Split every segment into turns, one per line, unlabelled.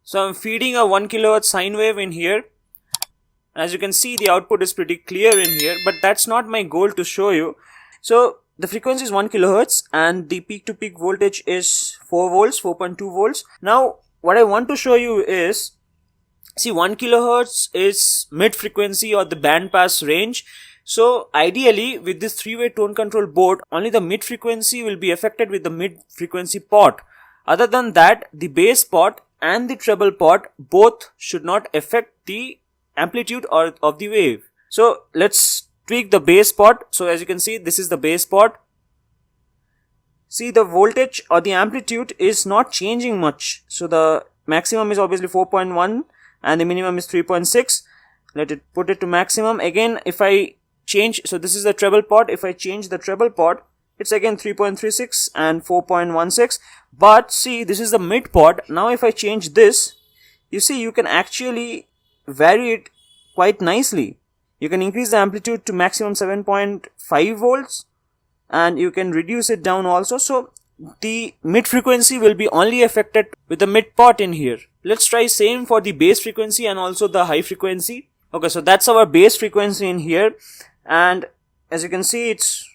So I'm feeding a 1 kilohertz sine wave in here. As you can see, the output is pretty clear in here, but that's not my goal to show you. So the frequency is 1 kilohertz and the peak to peak voltage is 4 volts, 4.2 volts. Now what I want to show you is, see, 1 kilohertz is mid frequency or the band pass range. So ideally with this three-way tone control board, only the mid frequency will be affected with the mid frequency pot. Other than that, the bass pot and the treble pot both should not affect the amplitude of the wave. So let's tweak the bass pot. So as you can see, this is the bass pot. See, the voltage or the amplitude is not changing much. So the maximum is obviously 4.1 and the minimum is 3.6. Let it put it to maximum. Again, if I change, so this is the treble pot. If I change the treble pot, it's again 3.36 and 4.16. But see, this is the mid pot. Now if I change this, you see, you can actually vary it quite nicely. You can increase the amplitude to maximum 7.5 volts and you can reduce it down also. So the mid frequency will be only affected with the mid pot in here. Let's try same for the bass frequency and also the high frequency. Okay, so that's our bass frequency in here, and as you can see, it's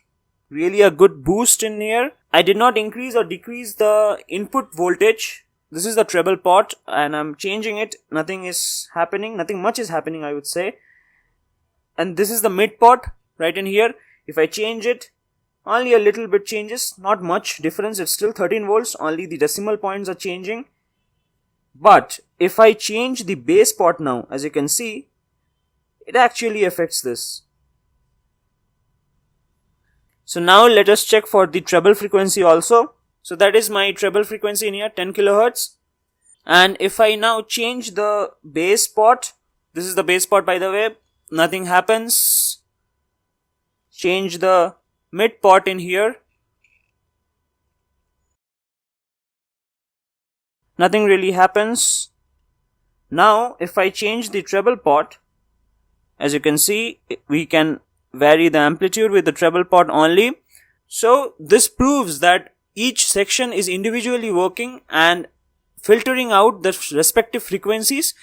really a good boost in here. I did not increase or decrease the input voltage. This is the treble pot and I'm changing it. Nothing is happening, nothing much is happening, I would say. And this is the mid pot right in here. If I change it, only a little bit changes, not much difference. It's still 13 volts, only the decimal points are changing. But if I change the bass pot now, as you can see, it actually affects this. So now let us check for the treble frequency also. So that is my treble frequency in here, 10 kilohertz. And if I now change the bass pot, this is the bass pot by the way, nothing happens. Change the mid pot in here, nothing really happens. Now if I change the treble pot, as you can see, we can vary the amplitude with the treble pot only. So this proves that each section is individually working and filtering out the respective frequencies,